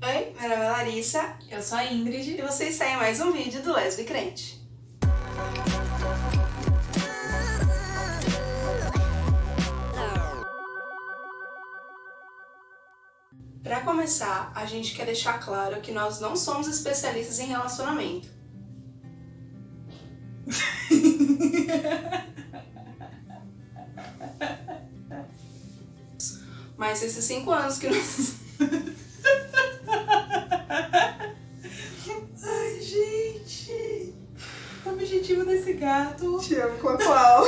Oi, meu nome é Larissa. Eu sou a Ingrid. E vocês estão em mais um vídeo do Lesbi Crente. Para começar, a gente quer deixar claro que nós não somos especialistas em relacionamento. Mas esses 5 anos que nós... Ai, gente! O objetivo desse gato... Te amo, qual?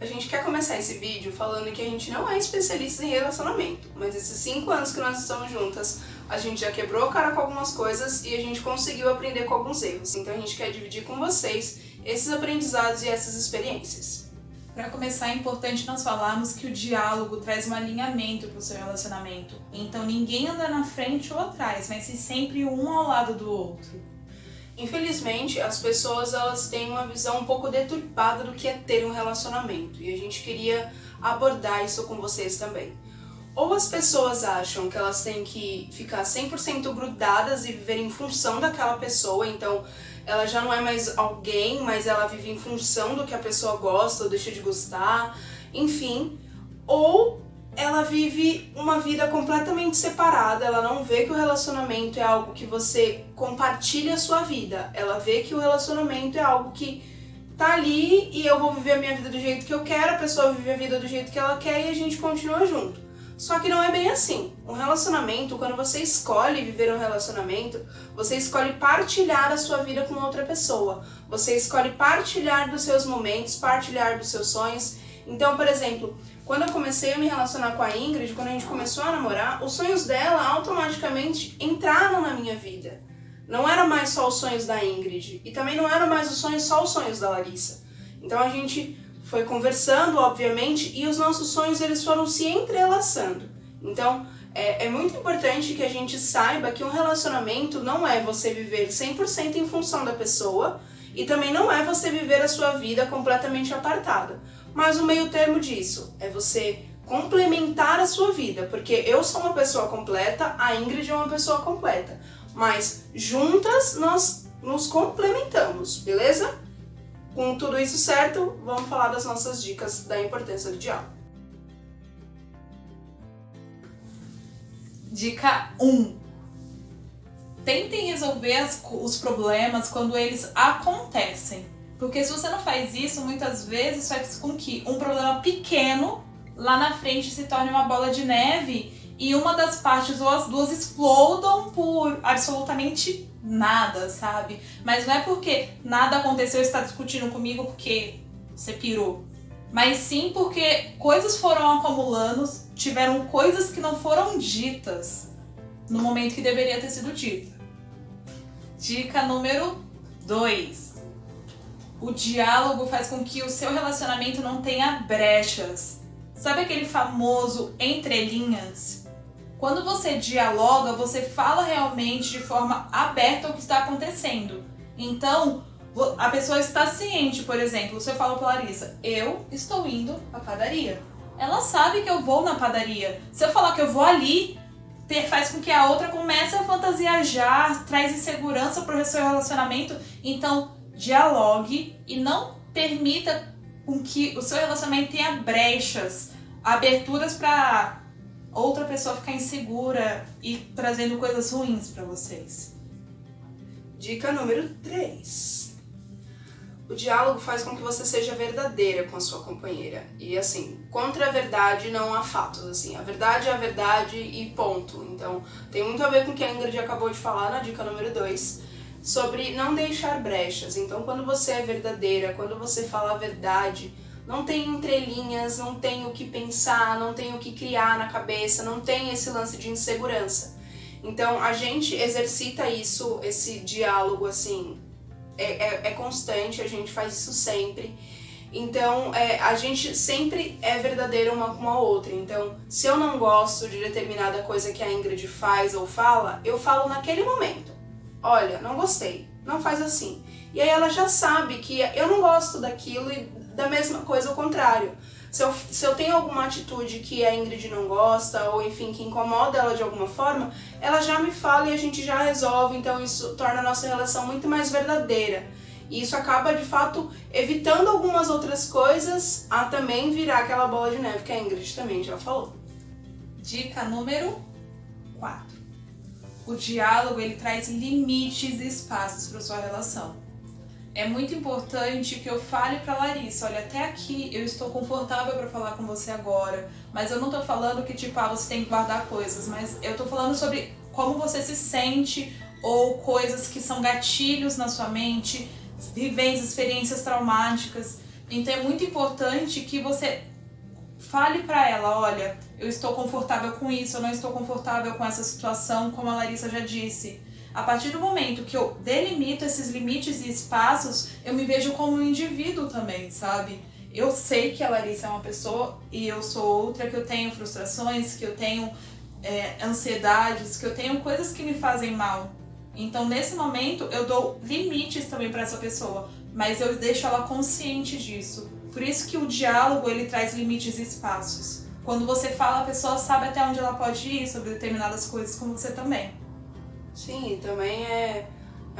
A gente quer começar esse vídeo falando que a gente não é especialista em relacionamento, mas esses 5 anos que nós estamos juntas, a gente já quebrou a cara com algumas coisas e a gente conseguiu aprender com alguns erros. Então a gente quer dividir com vocês esses aprendizados e essas experiências. Para começar, é importante nós falarmos que o diálogo traz um alinhamento para o seu relacionamento. Então ninguém anda na frente ou atrás, mas sim sempre um ao lado do outro. Infelizmente, as pessoas elas têm uma visão um pouco deturpada do que é ter um relacionamento, e a gente queria abordar isso com vocês também. Ou as pessoas acham que elas têm que ficar 100% grudadas e viver em função daquela pessoa, então ela já não é mais alguém, mas ela vive em função do que a pessoa gosta ou deixa de gostar, enfim. Ou ela vive uma vida completamente separada, ela não vê que o relacionamento é algo que você compartilha a sua vida, ela vê que o relacionamento é algo que tá ali e eu vou viver a minha vida do jeito que eu quero, a pessoa vive a vida do jeito que ela quer e a gente continua junto. Só que não é bem assim. Um relacionamento, quando você escolhe viver um relacionamento, você escolhe partilhar a sua vida com outra pessoa. Você escolhe partilhar dos seus momentos, partilhar dos seus sonhos. Então, por exemplo, quando eu comecei a me relacionar com a Ingrid, quando a gente começou a namorar, os sonhos dela automaticamente entraram na minha vida. Não era mais só os sonhos da Ingrid. E também não eram mais só os sonhos da Larissa. Então a gente foi conversando, obviamente, e os nossos sonhos eles foram se entrelaçando. Então, é muito importante que a gente saiba que um relacionamento não é você viver 100% em função da pessoa e também não é você viver a sua vida completamente apartada. Mas o meio termo disso é você complementar a sua vida, porque eu sou uma pessoa completa, a Ingrid é uma pessoa completa, mas juntas nós nos complementamos, beleza? Com tudo isso certo, vamos falar das nossas dicas da importância do diálogo. Dica 1. Tentem resolver os problemas quando eles acontecem. Porque se você não faz isso, muitas vezes faz com que um problema pequeno lá na frente se torne uma bola de neve e uma das partes ou as duas explodam por absolutamente nada, sabe? Mas não é porque nada aconteceu e você está discutindo comigo porque você pirou. Mas sim porque coisas foram acumulando, tiveram coisas que não foram ditas no momento que deveria ter sido dita. Dica número 2. O diálogo faz com que o seu relacionamento não tenha brechas. Sabe aquele famoso entrelinhas? Quando você dialoga, você fala realmente de forma aberta o que está acontecendo. Então, a pessoa está ciente, por exemplo, se eu falo para Larissa, eu estou indo à padaria. Ela sabe que eu vou na padaria. Se eu falar que eu vou ali, faz com que a outra comece a fantasiar, traz insegurança para o seu relacionamento. Então, dialogue e não permita com que o seu relacionamento tenha brechas, aberturas para outra pessoa ficar insegura e trazendo coisas ruins para vocês. Dica número 3. O diálogo faz com que você seja verdadeira com a sua companheira. E assim, contra a verdade não há fatos, assim, a verdade é a verdade e ponto. Então, tem muito a ver com o que a Ingrid acabou de falar na dica número 2, sobre não deixar brechas. Então, quando você é verdadeira, quando você fala a verdade, não tem entrelinhas, não tem o que pensar, não tem o que criar na cabeça, não tem esse lance de insegurança. Então, a gente exercita isso, esse diálogo, assim, é constante, a gente faz isso sempre. Então, a gente sempre é verdadeira uma com a outra. Então, se eu não gosto de determinada coisa que a Ingrid faz ou fala, eu falo naquele momento. Olha, não gostei, não faz assim. E aí ela já sabe que eu não gosto daquilo e da mesma coisa ao contrário. Se eu tenho alguma atitude que a Ingrid não gosta, ou enfim, que incomoda ela de alguma forma, ela já me fala e a gente já resolve, então isso torna a nossa relação muito mais verdadeira. E isso acaba, de fato, evitando algumas outras coisas a também virar aquela bola de neve que a Ingrid também já falou. Dica número 4. O diálogo, ele traz limites e espaços para sua relação. É muito importante que eu fale para Larissa, olha, até aqui eu estou confortável para falar com você agora, mas eu não tô falando que tipo, você tem que guardar coisas, mas eu tô falando sobre como você se sente ou coisas que são gatilhos na sua mente, vivências, experiências traumáticas. Então é muito importante que você fale para ela, olha, eu estou confortável com isso, eu não estou confortável com essa situação, como a Larissa já disse. A partir do momento que eu delimito esses limites e espaços, eu me vejo como um indivíduo também, sabe? Eu sei que a Larissa é uma pessoa e eu sou outra, que eu tenho frustrações, que eu tenho ansiedades, que eu tenho coisas que me fazem mal. Então, nesse momento, eu dou limites também para essa pessoa, mas eu deixo ela consciente disso. Por isso que o diálogo, ele traz limites e espaços. Quando você fala, a pessoa sabe até onde ela pode ir sobre determinadas coisas, como você também. Sim, também é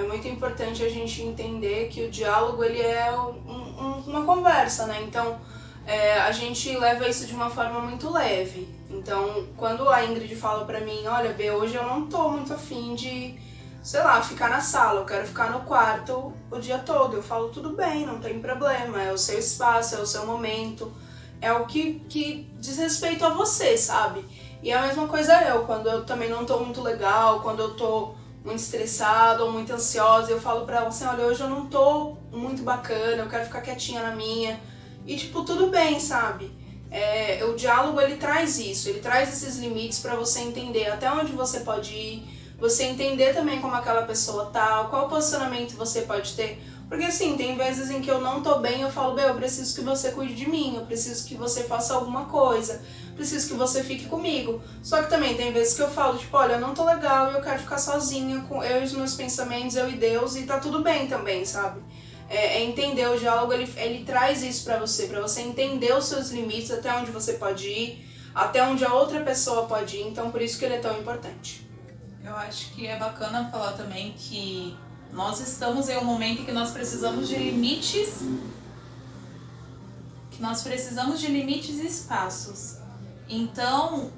muito importante a gente entender que o diálogo, ele é uma conversa, né? Então, a gente leva isso de uma forma muito leve. Então, quando a Ingrid fala pra mim, olha, Bê, hoje eu não tô muito afim de, sei lá, ficar na sala, eu quero ficar no quarto o dia todo. Eu falo, tudo bem, não tem problema, é o seu espaço, é o seu momento, é o que diz respeito a você, sabe? E a mesma coisa quando eu também não tô muito legal, quando eu tô muito estressada ou muito ansiosa, eu falo pra ela assim, olha, hoje eu não tô muito bacana, eu quero ficar quietinha na minha. E tipo, tudo bem, sabe? O diálogo, ele traz isso, ele traz esses limites pra você entender até onde você pode ir, você entender também como aquela pessoa tá, qual posicionamento você pode ter. Porque assim, tem vezes em que eu não tô bem, eu falo, eu preciso que você cuide de mim, eu preciso que você faça alguma coisa, preciso que você fique comigo. Só que também tem vezes que eu falo, tipo, olha, eu não tô legal e eu quero ficar sozinha, com eu e os meus pensamentos, eu e Deus, e tá tudo bem também, sabe? Entender o diálogo, ele traz isso pra você entender os seus limites, até onde você pode ir, até onde a outra pessoa pode ir, então por isso que ele é tão importante. Eu acho que é bacana falar também que nós estamos em um momento em que nós precisamos de limites, e espaços. Então,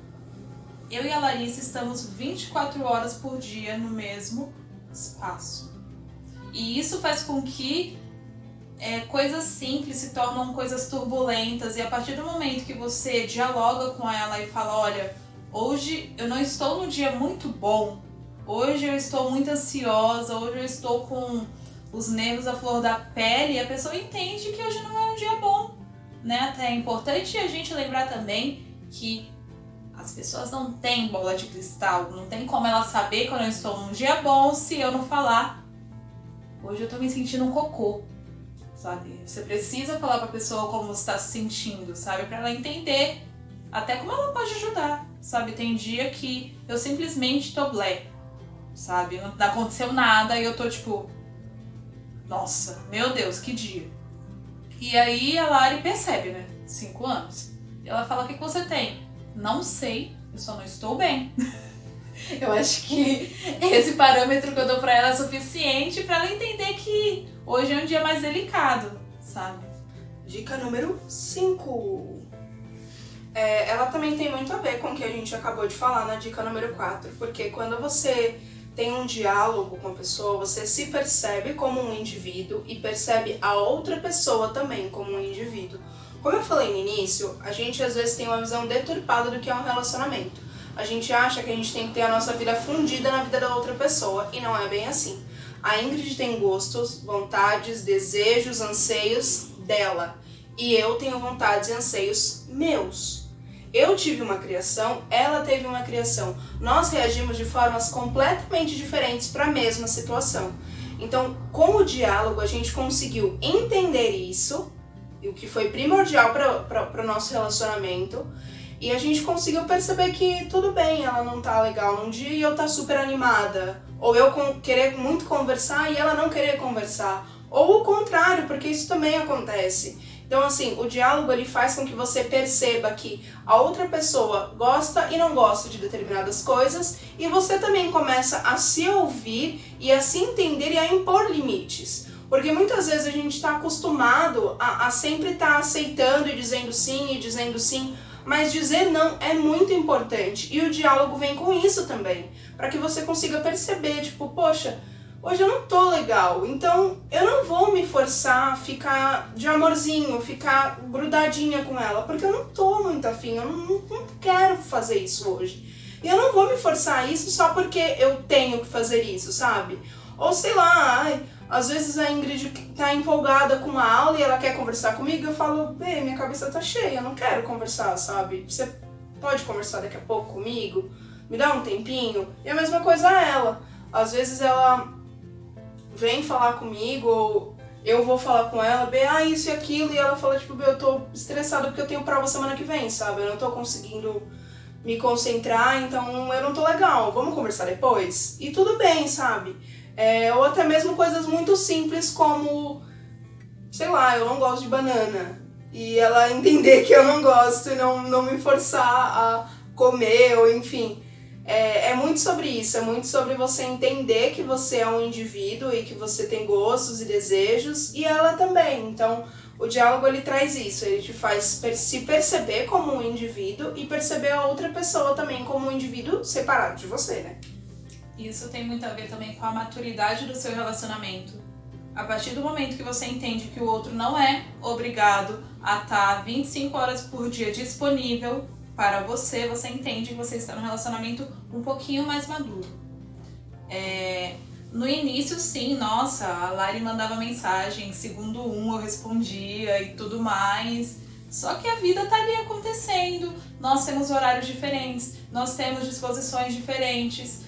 eu e a Larissa estamos 24 horas por dia no mesmo espaço. E isso faz com que coisas simples se tornam coisas turbulentas. E a partir do momento que você dialoga com ela e fala, olha, hoje eu não estou num dia muito bom, hoje eu estou muito ansiosa, hoje eu estou com os nervos à flor da pele, e a pessoa entende que hoje não é um dia bom, né? Até é importante a gente lembrar também que as pessoas não têm bola de cristal, não tem como ela saber quando eu estou num dia bom se eu não falar, hoje eu tô me sentindo um cocô, sabe? Você precisa falar pra pessoa como você tá se sentindo, sabe? Pra ela entender até como ela pode ajudar, sabe? Tem dia que eu simplesmente tô blé, sabe? Não aconteceu nada e eu tô tipo, nossa, meu Deus, que dia. E aí a Lari percebe, né? 5 anos. E ela fala, o que você tem? Não sei, eu só não estou bem. Eu acho que esse parâmetro que eu dou pra ela é suficiente pra ela entender que hoje é um dia mais delicado, sabe? Dica número 5. Ela também tem muito a ver com o que a gente acabou de falar na dica número 4, porque quando você tem um diálogo com a pessoa, você se percebe como um indivíduo e percebe a outra pessoa também como um indivíduo. Como eu falei no início, a gente às vezes tem uma visão deturpada do que é um relacionamento. A gente acha que a gente tem que ter a nossa vida fundida na vida da outra pessoa, e não é bem assim. A Ingrid tem gostos, vontades, desejos, anseios dela, e eu tenho vontades e anseios meus. Eu tive uma criação, ela teve uma criação. Nós reagimos de formas completamente diferentes para a mesma situação. Então, com o diálogo, a gente conseguiu entender isso, o que foi primordial para o nosso relacionamento, e a gente conseguiu perceber que tudo bem, ela não tá legal num dia e eu tá super animada. Ou eu querer muito conversar e ela não querer conversar. Ou o contrário, porque isso também acontece. Então, assim, o diálogo ele faz com que você perceba que a outra pessoa gosta e não gosta de determinadas coisas e você também começa a se ouvir e a se entender e a impor limites. Porque muitas vezes a gente está acostumado a sempre estar aceitando e dizendo sim, mas dizer não é muito importante. E o diálogo vem com isso também, para que você consiga perceber, tipo, poxa, hoje eu não tô legal, então eu não vou me forçar a ficar de amorzinho, ficar grudadinha com ela, porque eu não tô muito afim, eu não quero fazer isso hoje. E eu não vou me forçar a isso só porque eu tenho que fazer isso, sabe? Ou sei lá, às vezes a Ingrid tá empolgada com uma aula e ela quer conversar comigo, eu falo, bem, minha cabeça tá cheia, eu não quero conversar, sabe? Você pode conversar daqui a pouco comigo? Me dá um tempinho? E a mesma coisa a ela. Às vezes ela vem falar comigo, ou eu vou falar com ela, isso e aquilo, e ela fala, tipo, eu tô estressada porque eu tenho prova semana que vem, sabe? Eu não tô conseguindo me concentrar, então eu não tô legal, vamos conversar depois? E tudo bem, sabe? Ou até mesmo coisas muito simples como, sei lá, eu não gosto de banana. E ela entender que eu não gosto e não me forçar a comer, ou enfim. É muito sobre isso, é muito sobre você entender que você é um indivíduo e que você tem gostos e desejos, e ela também. Então, o diálogo ele traz isso, ele te faz se perceber como um indivíduo e perceber a outra pessoa também como um indivíduo separado de você, né? Isso tem muito a ver também com a maturidade do seu relacionamento. A partir do momento que você entende que o outro não é obrigado a estar 25 horas por dia disponível para você, você entende que você está num relacionamento um pouquinho mais maduro. No início, sim, nossa, a Lari mandava mensagem, segundo eu respondia e tudo mais. Só que a vida tá ali acontecendo, nós temos horários diferentes, nós temos disposições diferentes.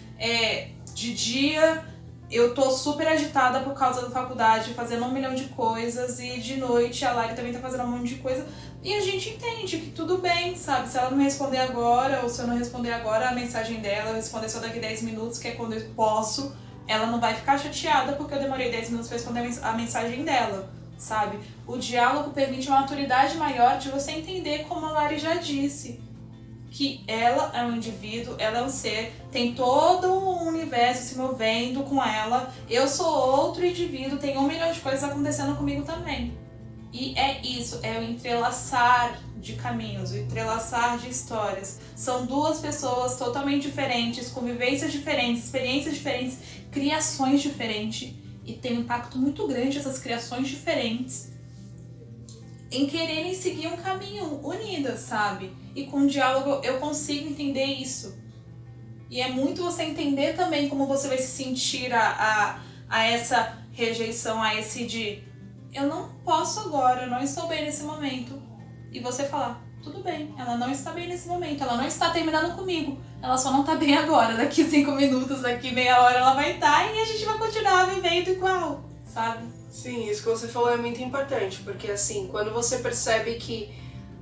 De dia eu tô super agitada por causa da faculdade, fazendo 1 milhão de coisas, e de noite a Lari também tá fazendo um monte de coisa, e a gente entende que tudo bem, sabe? Se ela não responder agora, ou se eu não responder agora a mensagem dela, eu responder só daqui 10 minutos, que é quando eu posso, ela não vai ficar chateada porque eu demorei 10 minutos pra responder a mensagem dela, sabe? O diálogo permite uma maturidade maior de você entender, como a Lari já disse, que ela é um indivíduo, ela é um ser, tem todo um universo se movendo com ela, eu sou outro indivíduo, tem 1 milhão de coisas acontecendo comigo também. E é isso, é o entrelaçar de caminhos, o entrelaçar de histórias. São duas pessoas totalmente diferentes, com vivências diferentes, experiências diferentes, criações diferentes, e tem um impacto muito grande essas criações diferentes em quererem seguir um caminho unidas, sabe? E com o diálogo eu consigo entender isso. E é muito você entender também como você vai se sentir a essa rejeição, a esse de eu não posso agora, eu não estou bem nesse momento. E você falar, tudo bem, ela não está bem nesse momento, ela não está terminando comigo, ela só não está bem agora, daqui 5 minutos, daqui meia hora ela vai estar e a gente vai continuar vivendo igual, sabe? Sim, isso que você falou é muito importante, porque assim, quando você percebe que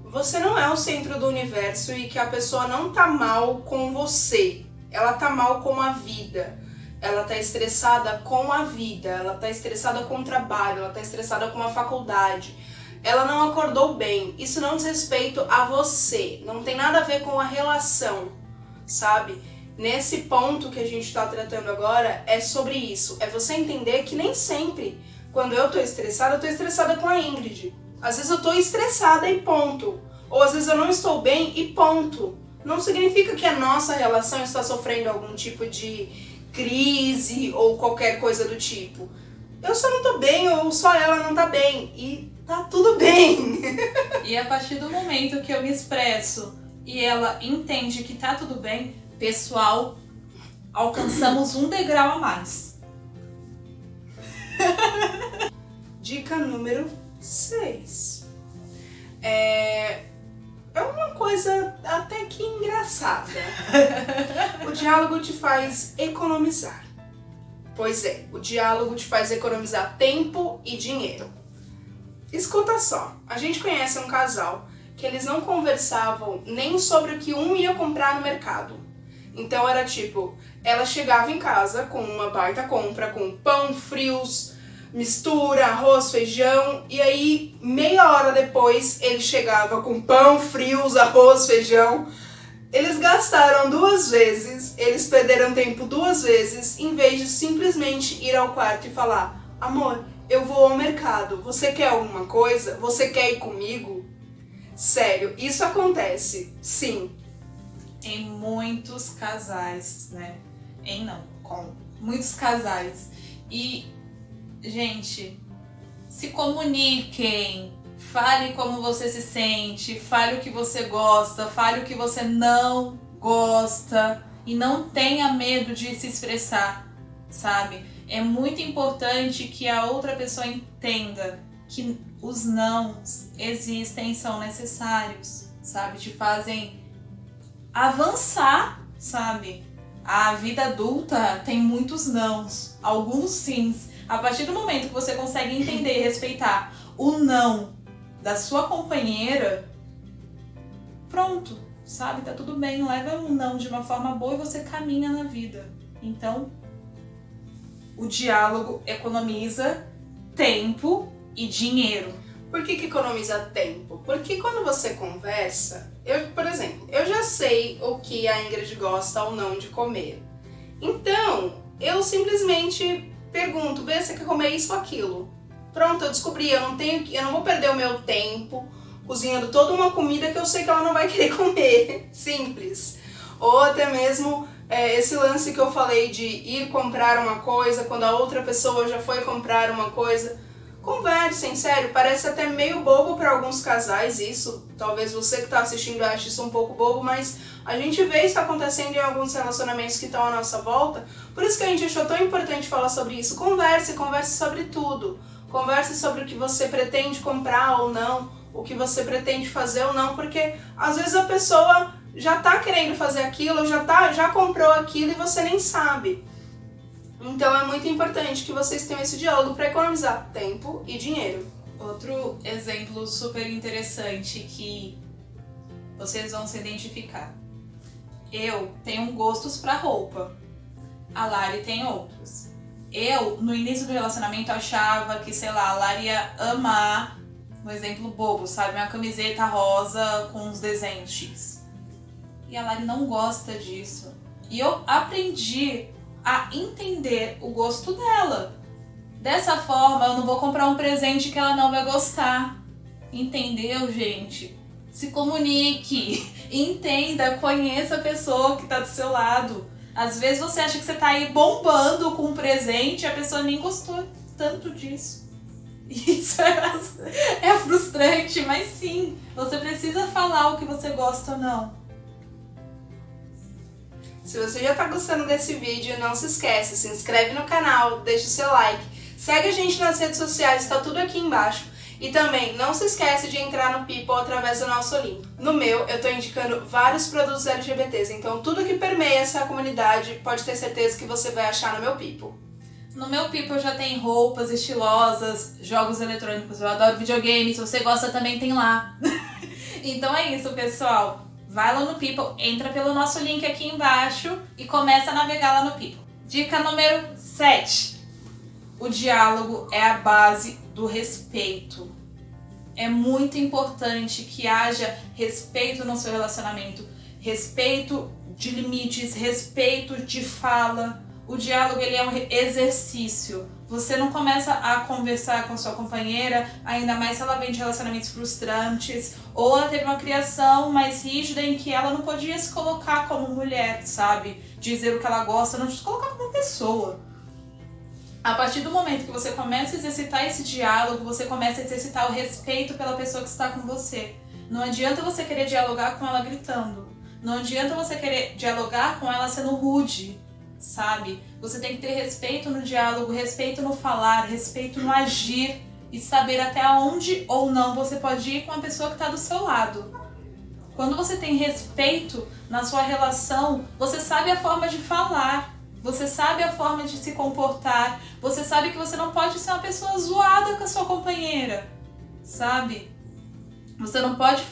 você não é o centro do universo e que a pessoa não tá mal com você, ela tá mal com a vida, ela tá estressada com a vida, ela tá estressada com o trabalho, ela tá estressada com a faculdade, ela não acordou bem, isso não diz respeito a você, não tem nada a ver com a relação, sabe? Nesse ponto que a gente tá tratando agora, é sobre isso, é você entender que nem sempre, quando eu tô estressada com a Ingrid. Às vezes eu tô estressada e ponto. Ou às vezes eu não estou bem e ponto. Não significa que a nossa relação está sofrendo algum tipo de crise ou qualquer coisa do tipo. Eu só não tô bem ou só ela não tá bem. E tá tudo bem. E a partir do momento que eu me expresso e ela entende que tá tudo bem, pessoal, alcançamos um degrau a mais. Dica número 6. É uma coisa até que engraçada. O diálogo te faz economizar. Pois é, o diálogo te faz economizar tempo e dinheiro. Escuta só, a gente conhece um casal que eles não conversavam nem sobre o que um ia comprar no mercado. Então era tipo, ela chegava em casa com uma baita compra, com pão, frios, mistura, arroz, feijão, e aí meia hora depois ele chegava com pão, frios, arroz, feijão. Eles gastaram 2 vezes, eles perderam tempo 2 vezes, em vez de simplesmente ir ao quarto e falar: amor, eu vou ao mercado, você quer alguma coisa? Você quer ir comigo? Sério, isso acontece, sim. Em muitos casais, né? Com muitos casais. E, gente, se comuniquem, fale como você se sente, fale o que você gosta, fale o que você não gosta e não tenha medo de se expressar, sabe? É muito importante que a outra pessoa entenda que os nãos existem e são necessários, sabe? Te fazem avançar, sabe? A vida adulta tem muitos nãos, alguns sims. A partir do momento que você consegue entender e respeitar o não da sua companheira, pronto, sabe? Tá tudo bem, leva um não de uma forma boa e você caminha na vida. Então, o diálogo economiza tempo e dinheiro. Por que economiza tempo? Porque quando você conversa, por exemplo, eu já sei o que a Ingrid gosta ou não de comer. Então, eu simplesmente pergunto: Bê, você quer comer isso ou aquilo? Pronto, eu descobri, eu não vou perder o meu tempo cozinhando toda uma comida que eu sei que ela não vai querer comer. Simples. Ou até mesmo esse lance que eu falei de ir comprar uma coisa quando a outra pessoa já foi comprar uma coisa. Conversem, sério, parece até meio bobo para alguns casais isso. Talvez você que está assistindo ache isso um pouco bobo, mas a gente vê isso acontecendo em alguns relacionamentos que estão à nossa volta. Por isso que a gente achou tão importante falar sobre isso. Converse sobre tudo. Converse sobre o que você pretende comprar ou não, o que você pretende fazer ou não, porque às vezes a pessoa já está querendo fazer aquilo, já comprou aquilo e você nem sabe. Então é muito importante que vocês tenham esse diálogo para economizar tempo e dinheiro. Outro exemplo super interessante que vocês vão se identificar. Eu tenho gostos para roupa, a Lari tem outros. Eu, no início do relacionamento, achava que, sei lá, a Lari ia amar, um exemplo bobo, sabe? Uma camiseta rosa com uns desenhos X. E a Lari não gosta disso. E eu aprendi a entender o gosto dela. Dessa forma, eu não vou comprar um presente que ela não vai gostar. Entendeu, gente? Se comunique, entenda, conheça a pessoa que tá do seu lado. Às vezes você acha que você tá aí bombando com um presente e a pessoa nem gostou tanto disso. Isso é frustrante, mas sim, você precisa falar o que você gosta ou não. Se você já tá gostando desse vídeo, não se esquece, se inscreve no canal, deixa o seu like, segue a gente nas redes sociais, tá tudo aqui embaixo. E também não se esquece de entrar no People através do nosso link. No meu, eu tô indicando vários produtos LGBTs, então tudo que permeia essa comunidade, pode ter certeza que você vai achar no meu People. No meu People já tem roupas estilosas, jogos eletrônicos, eu adoro videogame, se você gosta também tem lá. Então é isso, pessoal. Vai lá no People, entra pelo nosso link aqui embaixo e começa a navegar lá no People. Dica número 7. O diálogo é a base do respeito. É muito importante que haja respeito no seu relacionamento. Respeito de limites, respeito de fala. O diálogo ele é um exercício. Você não começa a conversar com sua companheira, ainda mais se ela vem de relacionamentos frustrantes, ou ela teve uma criação mais rígida em que ela não podia se colocar como mulher, sabe? Dizer o que ela gosta, não se colocar como pessoa. A partir do momento que você começa a exercitar esse diálogo, você começa a exercitar o respeito pela pessoa que está com você. Não adianta você querer dialogar com ela gritando. Não adianta você querer dialogar com ela sendo rude, sabe? Você tem que ter respeito no diálogo, respeito no falar, respeito no agir e saber até onde ou não você pode ir com a pessoa que está do seu lado. Quando você tem respeito na sua relação, você sabe a forma de falar, você sabe a forma de se comportar, você sabe que você não pode ser uma pessoa zoada com a sua companheira, sabe? Você não pode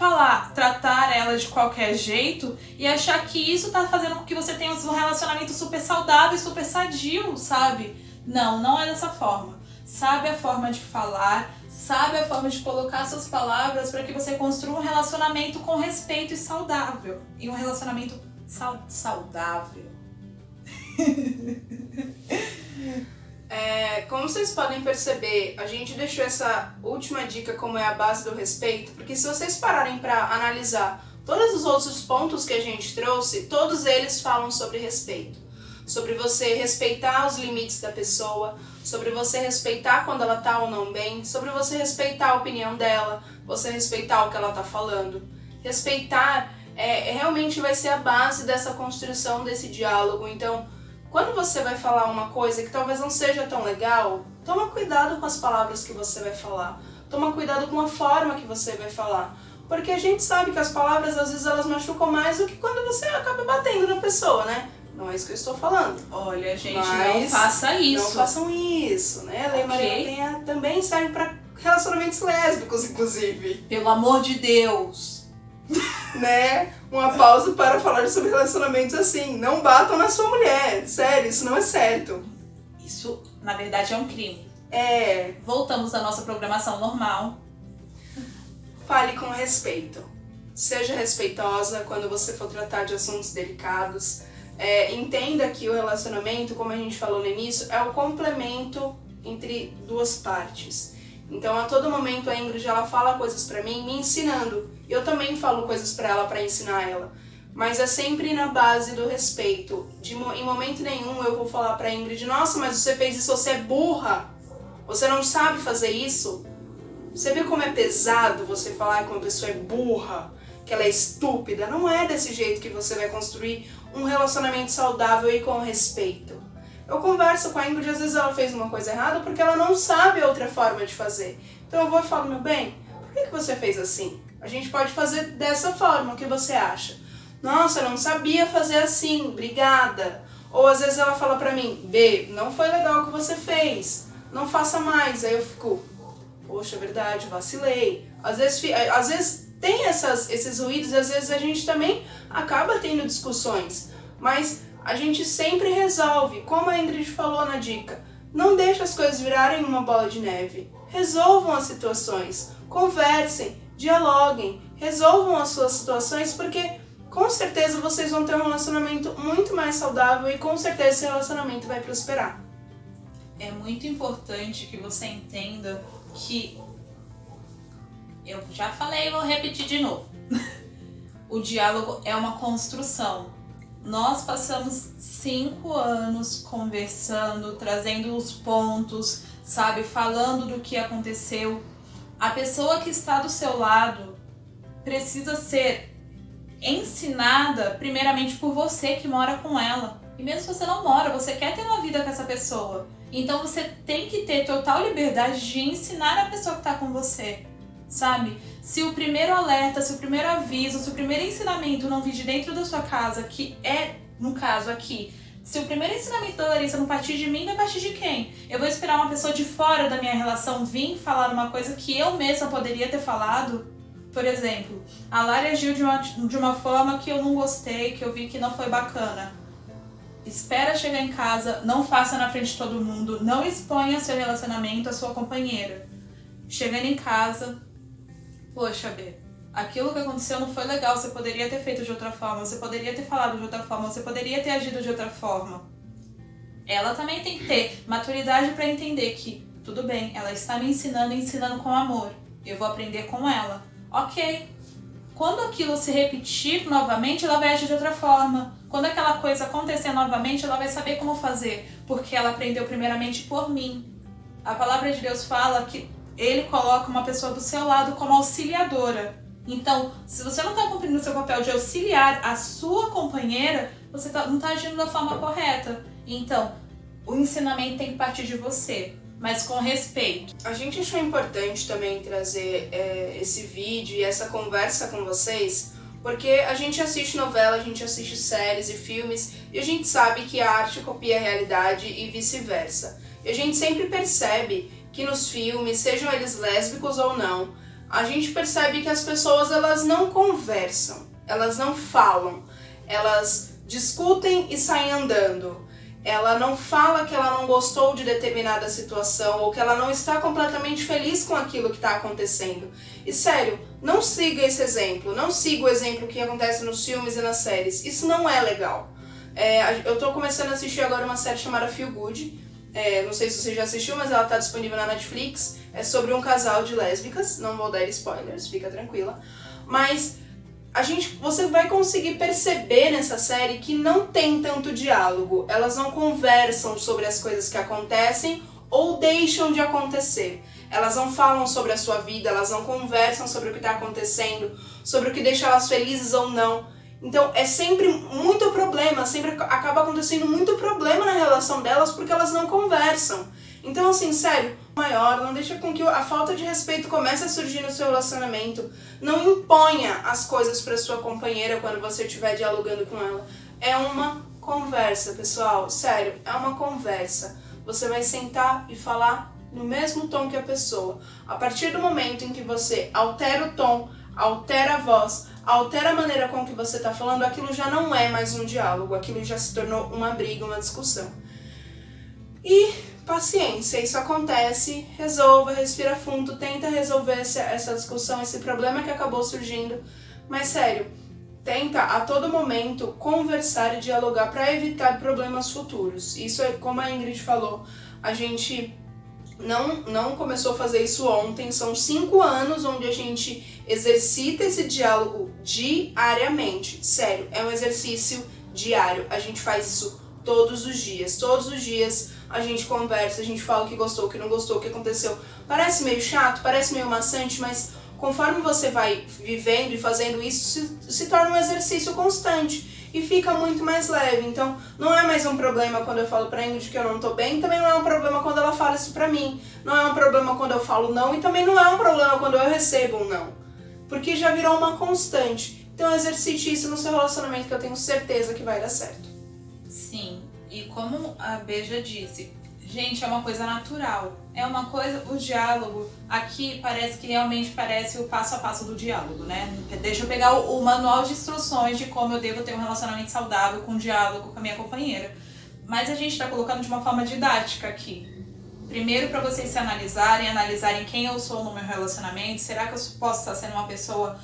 tratar ela de qualquer jeito e achar que isso tá fazendo com que você tenha um relacionamento super saudável e super sadio, sabe? Não, não é dessa forma. sabe a forma de falar, sabe a forma de colocar suas palavras para que você construa um relacionamento com respeito e saudável. E um relacionamento saudável. Como vocês podem perceber, a gente deixou essa última dica como é a base do respeito, porque se vocês pararem para analisar todos os outros pontos que a gente trouxe, todos eles falam sobre respeito. Sobre você respeitar os limites da pessoa, sobre você respeitar quando ela tá ou não bem, sobre você respeitar a opinião dela, você respeitar o que ela tá falando. Respeitar realmente vai ser a base dessa construção desse diálogo. Então, quando você vai falar uma coisa que talvez não seja tão legal, toma cuidado com as palavras que você vai falar. Toma cuidado com a forma que você vai falar. Porque a gente sabe que as palavras, às vezes, elas machucam mais do que quando você acaba batendo na pessoa, né? Não é isso que eu estou falando. Olha, gente, não faça isso. Não façam isso, né? A Lei Maria Penha também serve para relacionamentos lésbicos, inclusive. Pelo amor de Deus. Né? Uma pausa para falar sobre relacionamentos assim. Não batam na sua mulher. Sério, isso não é certo. Isso, na verdade, é um crime. Voltamos à nossa programação normal. Fale com respeito. Seja respeitosa quando você for tratar de assuntos delicados. Entenda que o relacionamento, como a gente falou no início, é o complemento entre duas partes. Então, a todo momento, a Ingrid, ela fala coisas pra mim, me ensinando. Eu também falo coisas pra ela, pra ensinar ela. Mas é sempre na base do respeito. Em momento nenhum eu vou falar pra Ingrid, nossa, mas você fez isso, você é burra. Você não sabe fazer isso. Você vê como é pesado você falar que uma pessoa é burra, que ela é estúpida? Não é desse jeito que você vai construir um relacionamento saudável e com respeito. Eu converso com a Ingrid, às vezes ela fez uma coisa errada porque ela não sabe outra forma de fazer. Então eu vou e falo, meu bem, por que você fez assim? A gente pode fazer dessa forma, o que você acha? Nossa, eu não sabia fazer assim, obrigada. Ou às vezes ela fala pra mim, B, não foi legal o que você fez, não faça mais. Aí eu fico, poxa, é verdade, vacilei. Às vezes tem esses ruídos e às vezes a gente também acaba tendo discussões. Mas a gente sempre resolve, como a Ingrid falou na dica. Não deixe as coisas virarem uma bola de neve. Resolvam as situações, conversem, dialoguem, resolvam as suas situações, porque com certeza vocês vão ter um relacionamento muito mais saudável e com certeza esse relacionamento vai prosperar. É muito importante que você entenda que, eu já falei e vou repetir de novo, o diálogo é uma construção. Nós passamos 5 anos conversando, trazendo os pontos, sabe, falando do que aconteceu. A pessoa que está do seu lado precisa ser ensinada primeiramente por você que mora com ela. E mesmo se você não mora, você quer ter uma vida com essa pessoa. Então você tem que ter total liberdade de ensinar a pessoa que está com você, sabe? Se o primeiro alerta, se o primeiro aviso, se o primeiro ensinamento não vir de dentro da sua casa, que é, no caso aqui, se o primeiro ensinamento da Larissa não partir de mim, vai partir de quem? Eu vou esperar uma pessoa de fora da minha relação vir falar uma coisa que eu mesma poderia ter falado? Por exemplo, a Lara agiu de uma forma que eu não gostei, que eu vi que não foi bacana. Espera chegar em casa, não faça na frente de todo mundo, não exponha seu relacionamento à sua companheira. Chegando em casa, poxa, B, aquilo que aconteceu não foi legal, você poderia ter feito de outra forma, você poderia ter falado de outra forma, você poderia ter agido de outra forma. Ela também tem que ter maturidade para entender que, tudo bem, ela está me ensinando com amor, eu vou aprender com ela. Ok, quando aquilo se repetir novamente, ela vai agir de outra forma. Quando aquela coisa acontecer novamente, ela vai saber como fazer, porque ela aprendeu primeiramente por mim. A palavra de Deus fala que Ele coloca uma pessoa do seu lado como auxiliadora. Então, se você não está cumprindo o seu papel de auxiliar a sua companheira, você não está agindo da forma correta. Então, o ensinamento tem que partir de você, mas com respeito. A gente achou importante também trazer esse vídeo e essa conversa com vocês, porque a gente assiste novela, a gente assiste séries e filmes, e a gente sabe que a arte copia a realidade e vice-versa. E a gente sempre percebe que nos filmes, sejam eles lésbicos ou não, a gente percebe que as pessoas elas não conversam, elas não falam, elas discutem e saem andando. ela não fala que ela não gostou de determinada situação ou que ela não está completamente feliz com aquilo que está acontecendo. E sério, não siga esse exemplo, não siga o exemplo que acontece nos filmes e nas séries. Isso não é legal. Eu tô começando a assistir agora uma série chamada Feel Good. Não sei se você já assistiu, mas ela tá disponível na Netflix. É sobre um casal de lésbicas, não vou dar spoilers, fica tranquila. Mas você vai conseguir perceber nessa série que não tem tanto diálogo. Elas não conversam sobre as coisas que acontecem ou deixam de acontecer. Elas não falam sobre a sua vida, elas não conversam sobre o que está acontecendo, sobre o que deixa elas felizes ou não. Então é sempre muito problema, sempre acaba acontecendo muito problema na relação delas porque elas não conversam. Então assim, sério, maior, não deixa com que a falta de respeito comece a surgir no seu relacionamento. Não imponha as coisas para sua companheira quando você estiver dialogando com ela. É uma conversa, pessoal, sério, é uma conversa. Você vai sentar e falar no mesmo tom que a pessoa. A partir do momento em que você altera o tom, altera a voz, altera a maneira com que você está falando, aquilo já não é mais um diálogo, aquilo já se tornou uma briga, uma discussão. E paciência, isso acontece, resolva, respira fundo, tenta resolver essa discussão, esse problema que acabou surgindo, mas sério, tenta a todo momento conversar e dialogar para evitar problemas futuros. Isso é como a Ingrid falou, a gente não começou a fazer isso ontem, são 5 anos onde a gente exercita esse diálogo diariamente. Sério, é um exercício diário, a gente faz isso todos os dias a gente conversa, a gente fala o que gostou, o que não gostou, o que aconteceu. Parece meio chato, parece meio maçante, mas conforme você vai vivendo e fazendo isso, se torna um exercício constante. E fica muito mais leve, então não é mais um problema quando eu falo pra Ingrid que eu não tô bem, também não é um problema quando ela fala isso pra mim, não é um problema quando eu falo não e também não é um problema quando eu recebo um não, porque já virou uma constante. Então exercite isso no seu relacionamento que eu tenho certeza que vai dar certo. Sim, e como a B já disse, gente, é uma coisa natural, é uma coisa, o diálogo aqui realmente parece o passo a passo do diálogo, né? Deixa eu pegar o manual de instruções de como eu devo ter um relacionamento saudável com diálogo com a minha companheira. Mas a gente tá colocando de uma forma didática aqui. Primeiro para vocês se analisarem quem eu sou no meu relacionamento, será que eu posso estar sendo uma pessoa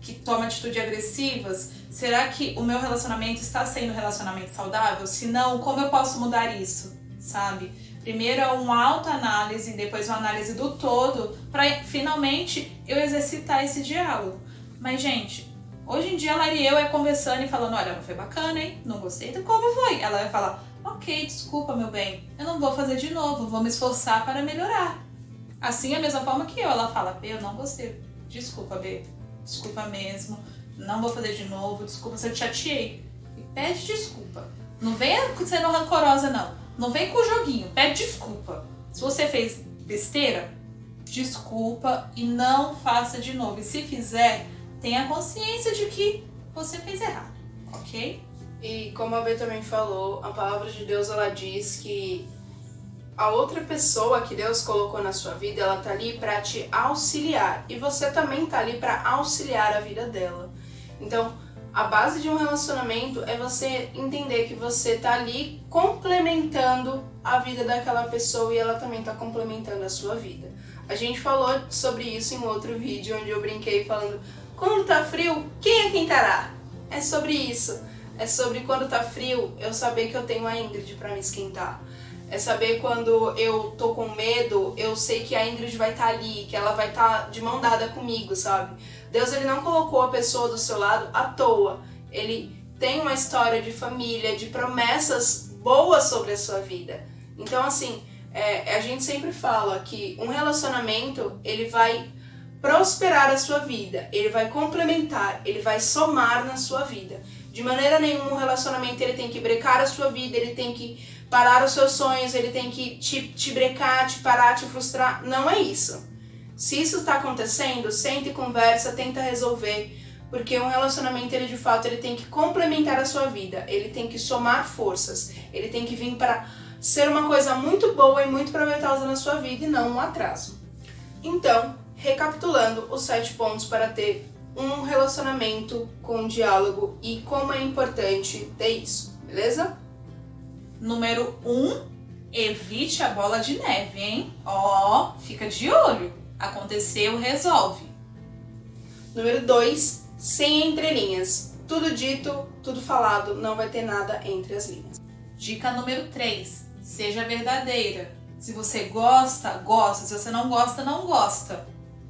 que toma atitudes agressivas? Será que o meu relacionamento está sendo um relacionamento saudável? Se não, como eu posso mudar isso, sabe? Primeiro é uma autoanálise, depois uma análise do todo, para finalmente eu exercitar esse diálogo. Mas, gente, hoje em dia ela e eu conversando e falando, olha, não foi bacana, hein? Não gostei, então como foi? Ela vai falar, ok, desculpa, meu bem, eu não vou fazer de novo, vou me esforçar para melhorar. Assim, a mesma forma que ela fala, B, eu não gostei, desculpa, B, desculpa mesmo, não vou fazer de novo, desculpa se eu te chateei. E pede desculpa. Não venha sendo rancorosa, não. Não vem com o joguinho, pede desculpa. Se você fez besteira, desculpa e não faça de novo. E se fizer, tenha consciência de que você fez errado, ok? E como a B também falou, a palavra de Deus ela diz que a outra pessoa que Deus colocou na sua vida, ela tá ali para te auxiliar. E você também tá ali para auxiliar a vida dela. Então, a base de um relacionamento é você entender que você tá ali complementando a vida daquela pessoa e ela também tá complementando a sua vida. A gente falou sobre isso em outro vídeo onde eu brinquei falando quando tá frio, quem é quem estará? É sobre isso. É sobre quando tá frio, eu saber que eu tenho a Ingrid pra me esquentar. É saber quando eu tô com medo, eu sei que a Ingrid vai estar ali, que ela vai estar de mão dada comigo, sabe? Deus ele não colocou a pessoa do seu lado à toa. Ele tem uma história de família, de promessas boas sobre a sua vida. Então, assim, a gente sempre fala que um relacionamento, ele vai prosperar a sua vida, ele vai complementar, ele vai somar na sua vida. De maneira nenhuma um relacionamento ele tem que brecar a sua vida, ele tem que parar os seus sonhos, ele tem que te brecar, te parar, te frustrar. Não é isso. Se isso está acontecendo, senta e conversa, tenta resolver, porque um relacionamento, ele de fato, ele tem que complementar a sua vida, ele tem que somar forças, ele tem que vir para ser uma coisa muito boa e muito proveitosa na sua vida e não um atraso. Então, recapitulando os 7 pontos para ter um relacionamento com diálogo e como é importante ter isso, beleza? Número 1, evite a bola de neve, hein? Ó, fica de olho. Aconteceu, resolve. Número 2, sem entrelinhas. Tudo dito, tudo falado, não vai ter nada entre as linhas. Dica número 3, seja verdadeira. Se você gosta, gosta. Se você não gosta, não gosta.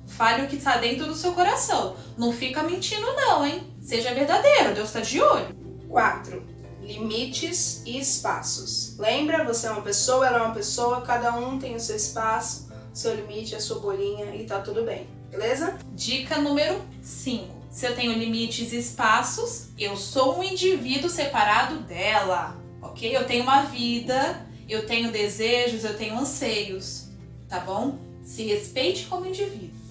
Fale o que está dentro do seu coração. Não fica mentindo não, hein? Seja verdadeiro, Deus está de olho. 4, limites e espaços. Lembra? Você é uma pessoa, ela é uma pessoa, cada um tem o seu espaço, seu limite, a sua bolinha e tá tudo bem, beleza? Dica número 5. Se eu tenho limites e espaços, eu sou um indivíduo separado dela, ok? Eu tenho uma vida, eu tenho desejos, eu tenho anseios, tá bom? Se respeite como indivíduo.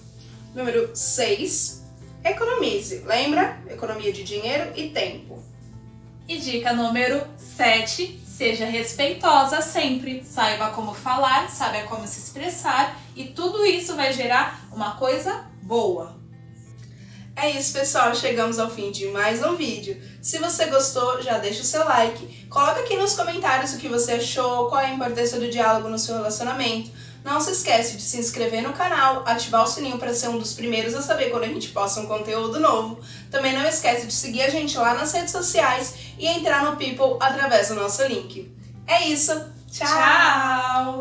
Número 6, economize. Lembra? Economia de dinheiro e tempo. E dica número 7, seja respeitosa sempre. Saiba como falar, saiba como se expressar e tudo isso vai gerar uma coisa boa. É isso, pessoal. Chegamos ao fim de mais um vídeo. Se você gostou, já deixa o seu like. Coloca aqui nos comentários o que você achou, qual é a importância do diálogo no seu relacionamento. Não se esquece de se inscrever no canal, ativar o sininho para ser um dos primeiros a saber quando a gente posta um conteúdo novo. Também não esquece de seguir a gente lá nas redes sociais e entrar no People através do nosso link. É isso. Tchau! Tchau!